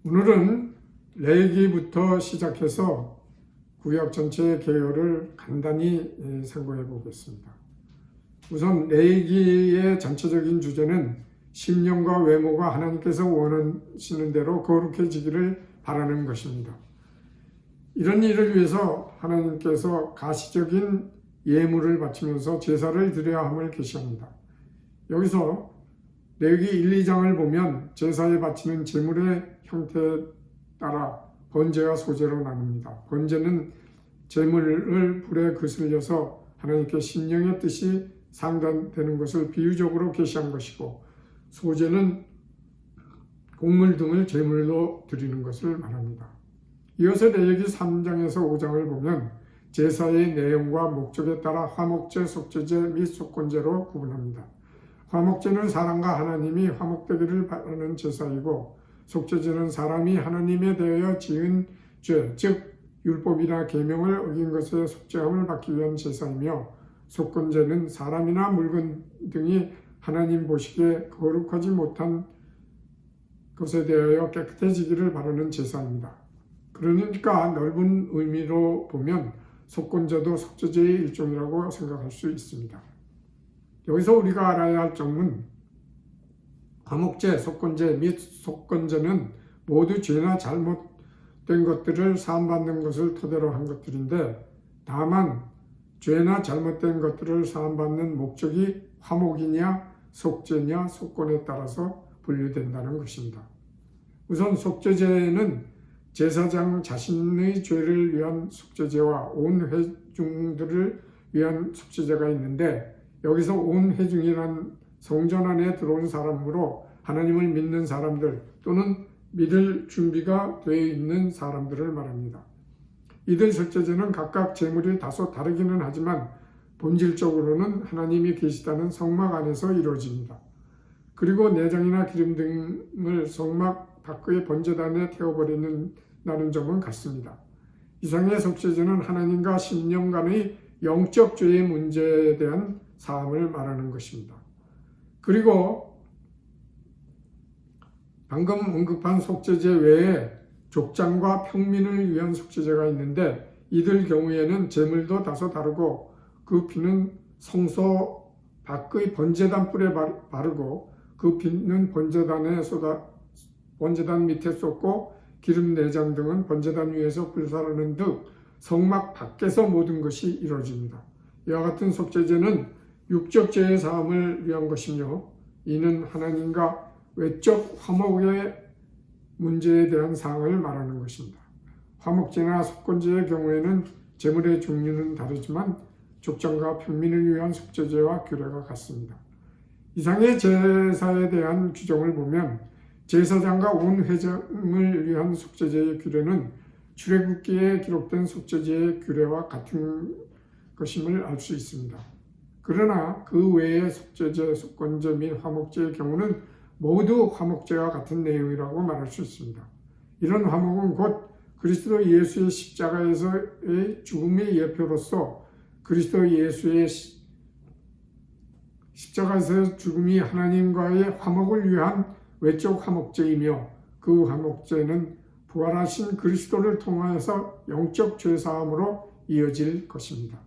오늘은 레위기부터 시작해서 구약 전체의 개요를 간단히 상고해 보겠습니다. 우선 레위기의 전체적인 주제는 심령과 외모가 하나님께서 원하시는 대로 거룩해지기를 바라는 것입니다. 이런 일을 위해서 하나님께서 가시적인 예물을 바치면서 제사를 드려야 함을 계시합니다. 여기서 레위기 1, 2장을 보면 제사에 바치는 제물의 형태에 따라 번제와 소제로 나눕니다. 번제는 제물을 불에 거슬려서 하나님께 심령의 뜻이 상달되는 것을 비유적으로 계시한 것이고, 소제는 곡물 등을 제물로 드리는 것을 말합니다. 이어서 레위기 3장에서 5장을 보면 제사의 내용과 목적에 따라 화목제, 속죄제 및 속건제로 구분합니다. 화목제는 사람과 하나님이 화목되기를 바라는 제사이고, 속죄제는 사람이 하나님에 대하여 지은 죄, 즉 율법이나 계명을 어긴 것에 속죄함을 받기 위한 제사이며, 속건제는 사람이나 물건 등이 하나님 보시기에 거룩하지 못한 것에 대하여 깨끗해지기를 바라는 제사입니다. 그러니까 넓은 의미로 보면 속건제도 속죄제의 일종이라고 생각할 수 있습니다. 여기서 우리가 알아야 할 점은 화목제, 속건제 및 속건제는 모두 죄나 잘못된 것들을 사함받는 것을 토대로 한 것들인데, 다만 죄나 잘못된 것들을 사함받는 목적이 화목이냐 속죄냐 속건에 따라서 분류된다는 것입니다. 우선 속죄제는 제사장 자신의 죄를 위한 속죄제와 온 회중들을 위한 속죄제가 있는데, 여기서 온 회중이란 성전 안에 들어온 사람으로 하나님을 믿는 사람들 또는 믿을 준비가 되어 있는 사람들을 말합니다. 이들 속죄제는 각각 제물이 다소 다르기는 하지만 본질적으로는 하나님이 계시다는 성막 안에서 이루어집니다. 그리고 내장이나 기름 등을 성막 밖의 번제단에 태워버리는다는 점은 같습니다. 이상의 속죄제는 하나님과 심령 간의 영적 죄의 문제에 대한 사함을 말하는 것입니다. 그리고 방금 언급한 속죄제 외에 족장과 평민을 위한 속죄제가 있는데, 이들 경우에는 제물도 다소 다르고 그 피는 성소 밖의 번제단 뿔에 바르고 그 피는 번제단 밑에 쏟고 기름 내장 등은 번제단 위에서 불사르는 등 성막 밖에서 모든 것이 이루어집니다. 이와 같은 속죄제는 육적 죄의 사함을 위한 것이며, 이는 하나님과 외적 화목의 문제에 대한 사항을 말하는 것입니다. 화목제나 속건제의 경우에는 제물의 종류는 다르지만 족장과 평민을 위한 속죄제와 규례가 같습니다. 이상의 제사에 대한 규정을 보면 제사장과 온 회중을 위한 속죄제의 규례는 출애굽기에 기록된 속죄제의 규례와 같은 것임을 알 수 있습니다. 그러나 그 외의 속죄제, 속건제 및 화목제의 경우는 모두 화목제와 같은 내용이라고 말할 수 있습니다. 이런 화목은 곧 그리스도 예수의 십자가에서의 죽음의 예표로서 그리스도 예수의 십자가에서의 죽음이 하나님과의 화목을 위한 외적 화목제이며, 그 화목제는 부활하신 그리스도를 통하여서 영적 죄사함으로 이어질 것입니다.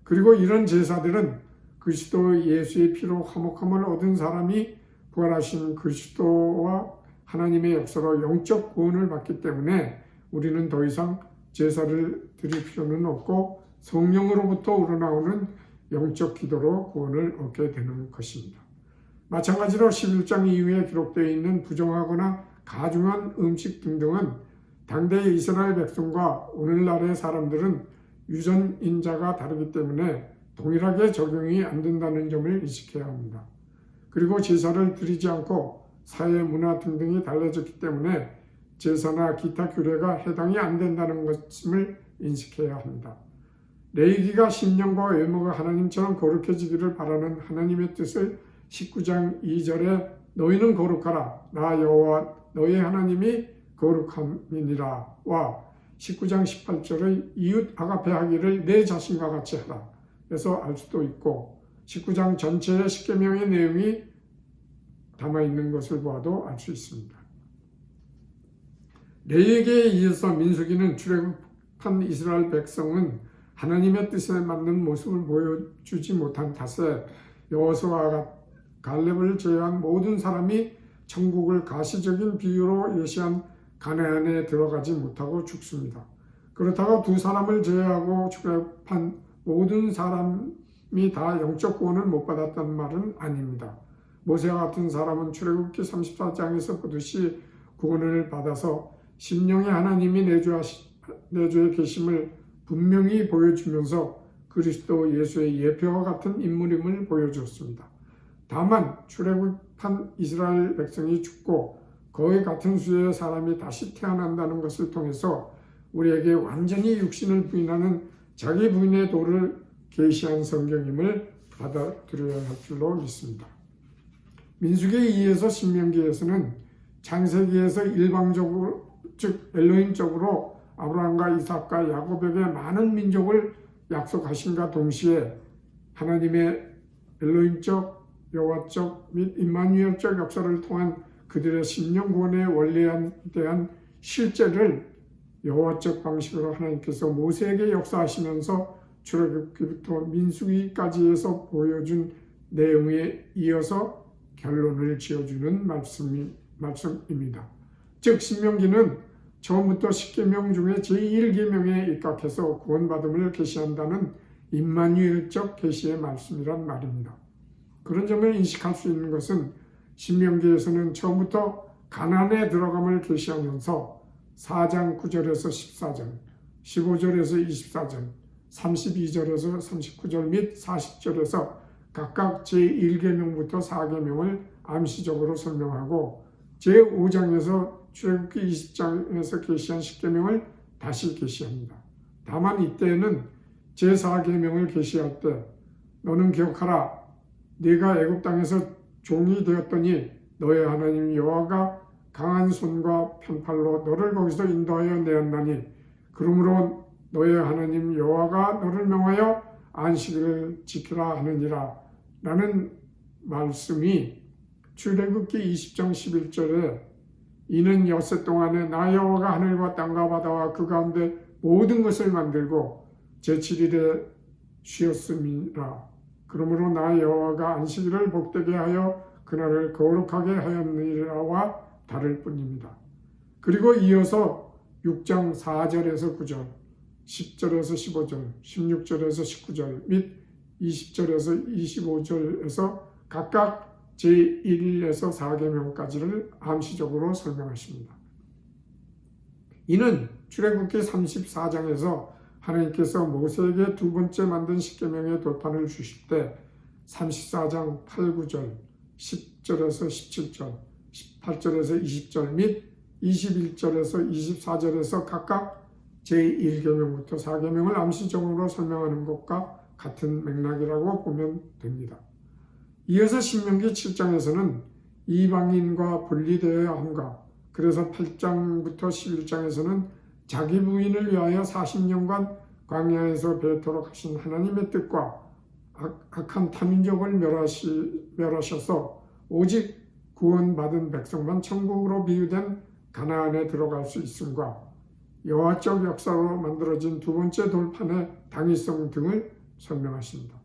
그리고 이런 제사들은 그리스도 예수의 피로 화목함을 얻은 사람이 부활하신 그리스도와 하나님의 역사로 영적 구원을 받기 때문에 우리는 더 이상 제사를 드릴 필요는 없고 성령으로부터 우러나오는 영적 기도로 구원을 얻게 되는 것입니다. 마찬가지로 11장 이후에 기록되어 있는 부정하거나 가증한 음식 등등은 당대의 이스라엘 백성과 오늘날의 사람들은 유전인자가 다르기 때문에 동일하게 적용이 안 된다는 점을 인식해야 합니다. 그리고 제사를 드리지 않고 사회 문화 등등이 달라졌기 때문에 제사나 기타 규례가 해당이 안 된다는 것임을 인식해야 합니다. 레위기가 심령과 외모가 하나님처럼 거룩해지기를 바라는 하나님의 뜻을 19장 2절에 너희는 거룩하라 나 여호와 너희 하나님이 거룩함이니라 와 19장 18절의 이웃 아가페하기를 내 자신과 같이 하라 에서 알 수도 있고, 19장 전체의 십계명의 내용이 담아있는 것을 보아도 알 수 있습니다. 레위기에 이어서 민수기는 출애굽한 이스라엘 백성은 하나님의 뜻에 맞는 모습을 보여주지 못한 탓에 여호수아와 갈렙을 제외한 모든 사람이 천국을 가시적인 비유로 예시한 가나안에 들어가지 못하고 죽습니다. 그렇다고 두 사람을 제외하고 출애굽한 모든 사람이 다 영적 구원을 못 받았다는 말은 아닙니다. 모세와 같은 사람은 출애굽기 34장에서 보듯이 구원을 받아서 심령의 하나님이 내주에 계심을 분명히 보여주면서 그리스도 예수의 예표와 같은 인물임을 보여주었습니다. 다만 출애굽한 이스라엘 백성이 죽고 거의 같은 수의 사람이 다시 태어난다는 것을 통해서 우리에게 완전히 육신을 부인하는 자기 부인의 도를 계시한 성경임을 받아들여야 할 줄로 믿습니다. 민수기에 의해서 신명기에서는 창세기에서 일방적으로 즉 엘로힘적으로 아브라함과 이삭과 야곱에게 많은 민족을 약속하신과 동시에 하나님의 엘로힘적, 여호와적 및 임마누엘적 역사를 통한 그들의 심령 구원의 원리에 대한 실제를 여호와적 방식으로 하나님께서 모세에게 역사하시면서 출애굽기부터 민수기까지 해서 보여준 내용에 이어서 결론을 지어주는 말씀입니다. 즉 신명기는 처음부터 10계명 중에 제1계명에 입각해서 구원받음을 계시한다는 임마누엘적 계시의 말씀이란 말입니다. 그런 점을 인식할 수 있는 것은 신명기에서는 처음부터 가나안에 들어감을 계시하면서 4장 9절에서 14절, 15절에서 24절, 32절에서 39절 및 40절에서 각각 제1계명부터 4계명을 암시적으로 설명하고 제5장에서 출애굽기 20장에서 계시한 10계명을 다시 계시합니다. 다만 이때에는 제4계명을 계시할 때 너는 기억하라 네가 애굽 땅에서 종이 되었더니 너의 하나님 여호와가 강한 손과 편팔로 너를 거기서 인도하여 내었나니 그러므로 너의 하나님 여호와가 너를 명하여 안식일을 지키라 하느니라 라는 말씀이 출애굽기 20장 11절에 이는 엿새 동안에 나 여호와가 하늘과 땅과 바다와 그 가운데 모든 것을 만들고 제7일에 쉬었음이라. 그러므로 나 여호와가 안식일을 복되게 하여 그날을 거룩하게 하였느니라와 다를 뿐입니다. 그리고 이어서 6장 4절에서 9절, 10절에서 15절, 16절에서 19절 및 20절에서 25절에서 각각 제1에서 4계명까지를 암시적으로 설명하십니다. 이는 출애굽기 34장에서 하나님께서 모세에게 두 번째 만든 10계명의 돌판을 주실 때 34장 8, 9절, 10절에서 17절, 18절에서 20절 및 21절에서 24절에서 각각 제1계명부터 4계명을 암시적으로 설명하는 것과 같은 맥락이라고 보면 됩니다. 이어서 신명기 7장에서는 이방인과 분리되어야 함과 그래서 8장부터 11장에서는 자기 부인을 위하여 40년간 광야에서 배토록 하신 하나님의 뜻과 악한 타민족을 멸하셔서 오직 구원받은 백성만 천국으로 비유된 가나안에 들어갈 수 있음과 여호와적 역사로 만들어진 두 번째 돌판의 당위성 등을 설명하십니다.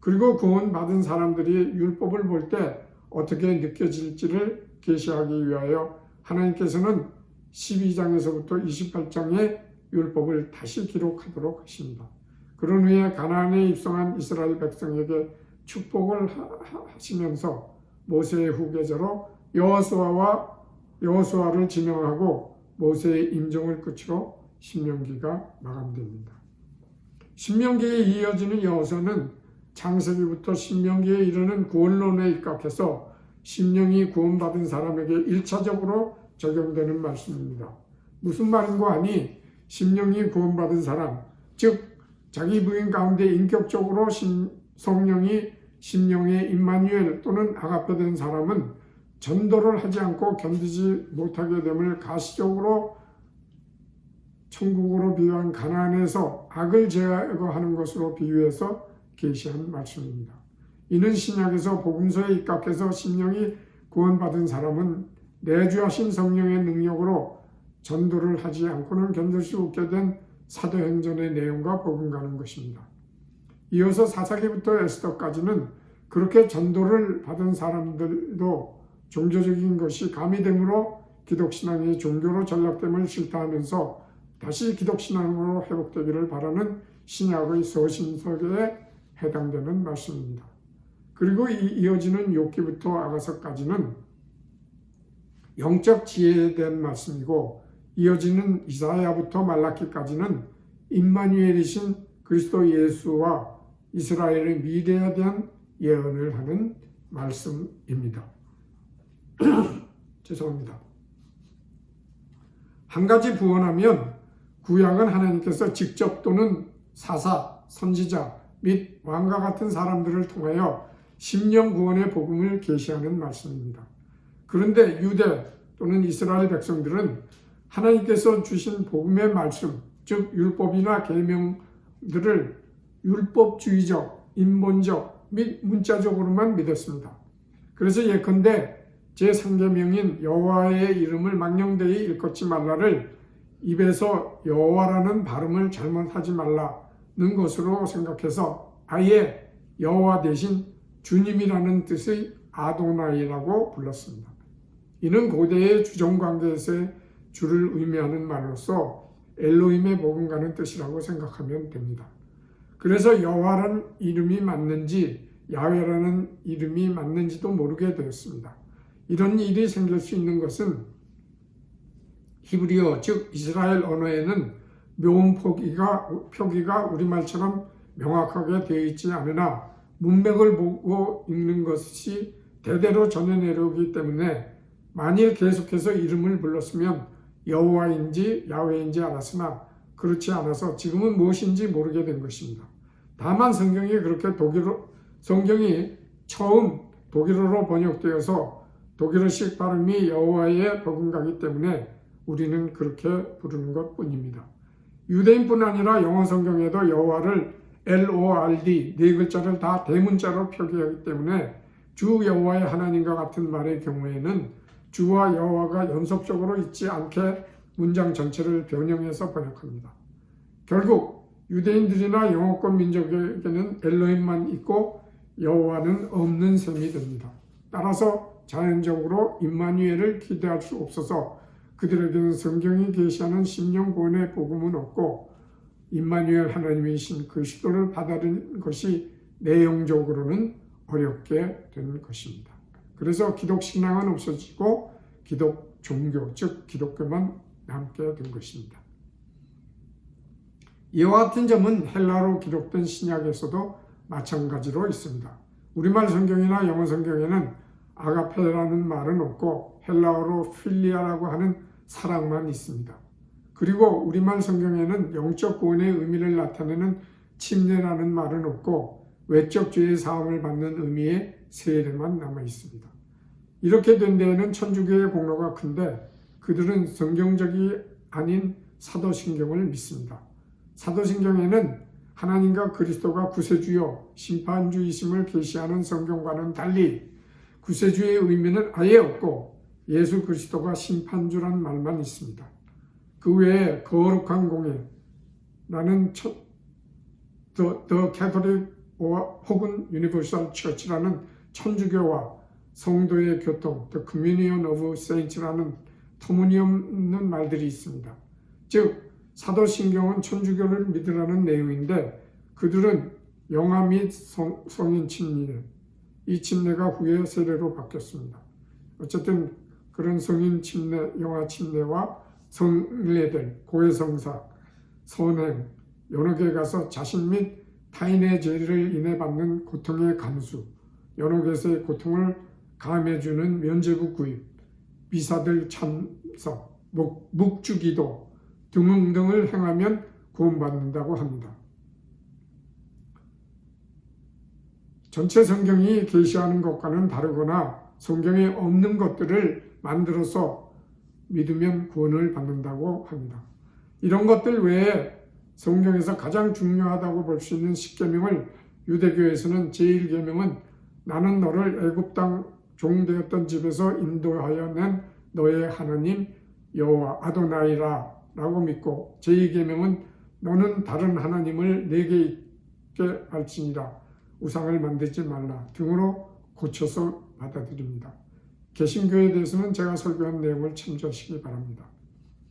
그리고 구원받은 사람들이 율법을 볼 때 어떻게 느껴질지를 계시하기 위하여 하나님께서는 12장에서부터 28장의 율법을 다시 기록하도록 하십니다. 그런 후에 가나안에 입성한 이스라엘 백성에게 축복을 하시면서 모세의 후계자로 여호수아를 지명하고 모세의 임종을 끝으로 신명기가 마감됩니다. 신명기에 이어지는 여호수아는 창세기부터 신명기에 이르는 구원론에 입각해서 심령이 구원받은 사람에게 1차적으로 적용되는 말씀입니다. 무슨 말인고 하니 심령이 구원받은 사람, 즉 자기 부인 가운데 인격적으로 성령이 심령의 임마누엘 또는 아가페 된 사람은 전도를 하지 않고 견디지 못하게 됨을 가시적으로 천국으로 비유한 가나안에서 악을 제거하는 것으로 비유해서 계시한 말씀입니다. 이는 신약에서 복음서에 입각해서 심령이 구원받은 사람은 내주하신 성령의 능력으로 전도를 하지 않고는 견딜 수 없게 된 사도행전의 내용과 버금가는 것입니다. 이어서 사사기부터 에스더까지는 그렇게 전도를 받은 사람들도 종교적인 것이 가미됨으로 기독신앙이 종교로 전락됨을 싫다하면서 다시 기독신앙으로 회복되기를 바라는 신약의 서신서에 해당되는 말씀입니다. 그리고 이어지는 욥기부터 아가서까지는 영적 지혜에 대한 말씀이고, 이어지는 이사야부터 말라기까지는 임마누엘이신 그리스도 예수와 이스라엘의 미래에 대한 예언을 하는 말씀입니다. 죄송합니다. 한 가지 부언하면 구약은 하나님께서 직접 또는 사사, 선지자 및 왕과 같은 사람들을 통하여 심령 구원의 복음을 계시하는 말씀입니다. 그런데 유대 또는 이스라엘 백성들은 하나님께서 주신 복음의 말씀, 즉 율법이나 계명들을 율법주의적, 인본적 및 문자적으로만 믿었습니다. 그래서 예컨대 제3계명인 여호와의 이름을 망령되이 일컫지 말라를 입에서 여호와라는 발음을 잘못하지 말라는 것으로 생각해서 아예 여호와 대신 주님이라는 뜻의 아도나이라고 불렀습니다. 이는 고대의 주정관계에서의 주를 의미하는 말로서 엘로힘의 버금가는 뜻이라고 생각하면 됩니다. 그래서 여호와라는 이름이 맞는지 야훼라는 이름이 맞는지도 모르게 되었습니다. 이런 일이 생길 수 있는 것은 히브리어 즉 이스라엘 언어에는 묘음 표기가 우리말처럼 명확하게 되어 있지 않으나 문맥을 보고 읽는 것이 대대로 전해 내려오기 때문에 만일 계속해서 이름을 불렀으면 여호와인지 야훼인지 알았으나 그렇지 않아서 지금은 무엇인지 모르게 된 것입니다. 다만 성경이 처음 독일어로 번역되어서 독일어식 발음이 여호와의 버금가기 때문에 우리는 그렇게 부르는 것뿐입니다. 유대인뿐 아니라 영어 성경에도 여호와를 LORD 네 글자를 다 대문자로 표기하기 때문에 주 여호와의 하나님과 같은 말의 경우에는 주와 여호와가 연속적으로 있지 않게 문장 전체를 변형해서 번역합니다. 결국 유대인들이나 영어권 민족에게는 엘로힘만 있고 여호와는 없는 셈이 됩니다. 따라서 자연적으로 임마누엘을 기대할 수 없어서 그들에게는 성경이 계시하는 심령 구원의 복음은 없고 임마누엘 하나님이신 그리스도를 받아들이는 것이 내용적으로는 어렵게 된 것입니다. 그래서 기독 신앙은 없어지고 기독 종교 즉 기독교만 남게 된 것입니다. 이와 같은 점은 헬라로 기록된 신약에서도 마찬가지로 있습니다. 우리말 성경이나 영어 성경에는 아가페라는 말은 없고 헬라어로 필리아라고 하는 사랑만 있습니다. 그리고 우리말 성경에는 영적 구원의 의미를 나타내는 침례라는 말은 없고 외적 죄의 사함을 받는 의미의 세례만 남아 있습니다. 이렇게 된 데에는 천주교의 공로가 큰데 그들은 성경적이 아닌 사도신경을 믿습니다. 사도신경에는 하나님과 그리스도가 구세주요 심판주이심을 계시하는 성경과는 달리 구세주의 의미는 아예 없고 예수 그리스도가 심판주란 말만 있습니다. 그 외에 거룩한 공예라는 The Catholic 혹은 Universal Church라는 천주교와 성도의 교통 The Communion of Saints라는 터무니없는 말들이 있습니다. 즉 사도신경은 천주교를 믿으라는 내용인데 그들은 영아 및 성인 침례, 이 침례가 후에 세례로 바뀌었습니다. 어쨌든 그런 성인 침례, 영아 침례와 성례들, 고해성사, 선행, 여러 개 가서 자신 및 타인의 죄를 인해 받는 고통의 감수, 여러 개의 고통을 감해주는 면죄부 구입, 미사들 참석, 묵주기도 등등을 행하면 구원받는다고 합니다. 전체 성경이 계시하는 것과는 다르거나 성경에 없는 것들을 만들어서 믿으면 구원을 받는다고 합니다. 이런 것들 외에 성경에서 가장 중요하다고 볼 수 있는 십계명을 유대교에서는 제1계명은 나는 너를 애굽 땅 종되었던 집에서 인도하여 낸 너의 하나님 여호와 아도나이라 라고 믿고 제2계명은 너는 다른 하나님을 내게 있게 할지니라 우상을 만들지 말라 등으로 고쳐서 받아들입니다. 개신교에 대해서는 제가 설교한 내용을 참조하시기 바랍니다.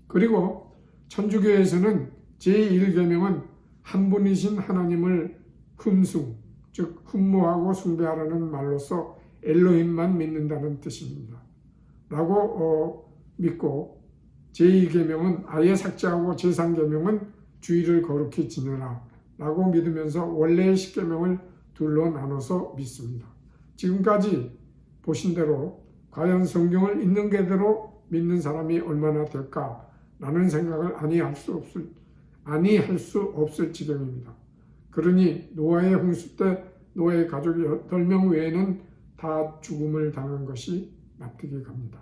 그리고 천주교에서는 제1계명은 한 분이신 하나님을 흠숭, 즉 흠모하고 숭배하라는 말로서 엘로힘만 믿는다는 뜻입니다. 라고 믿고 제2계명은 아예 삭제하고 제3계명은 주의를 거룩히 지내라 라고 믿으면서 원래의 10계명을 둘로 나눠서 믿습니다. 지금까지 보신 대로 과연 성경을 있는 그대로 믿는 사람이 얼마나 될까라는 생각을 아니할 수 없을 지경입니다. 그러니 노아의 홍수 때 노아의 가족이 8명 외에는 다 죽음을 당한 것이 납득이 갑니다.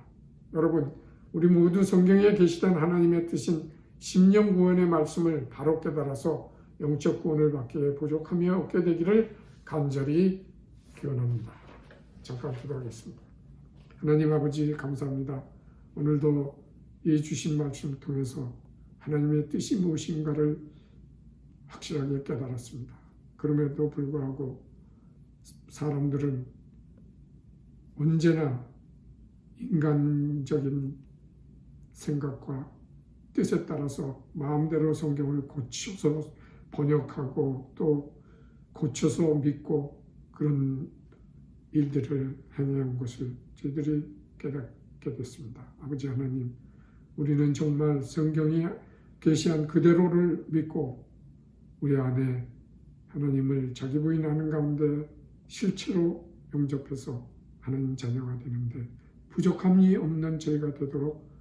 여러분, 우리 모두 성경에 계시된 하나님의 뜻인 심령 구원의 말씀을 바로 깨달아서 영적 구원을 받기에 부족함이 없게 되기를 간절히 기원합니다. 잠깐 기도하겠습니다. 하나님 아버지 감사합니다. 오늘도 이 주신 말씀을 통해서 하나님의 뜻이 무엇인가를 확실하게 깨달았습니다. 그럼에도 불구하고 사람들은 언제나 인간적인 생각과 뜻에 따라서 마음대로 성경을 고쳐서 번역하고 또 고쳐서 믿고 그런 일들을 행해온 것을 저희들이 깨닫게 됐습니다. 아버지 하나님, 우리는 정말 성경이 계시한 그대로를 믿고 우리 안에 하나님을 자기 부인하는 가운데 실체로 영접해서 하나님 자녀가 되는데 부족함이 없는 저희가 되도록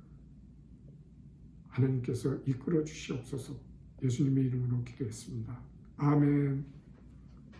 하나님께서 이끌어 주시옵소서. 예수님의 이름으로 기도했습니다. 아멘.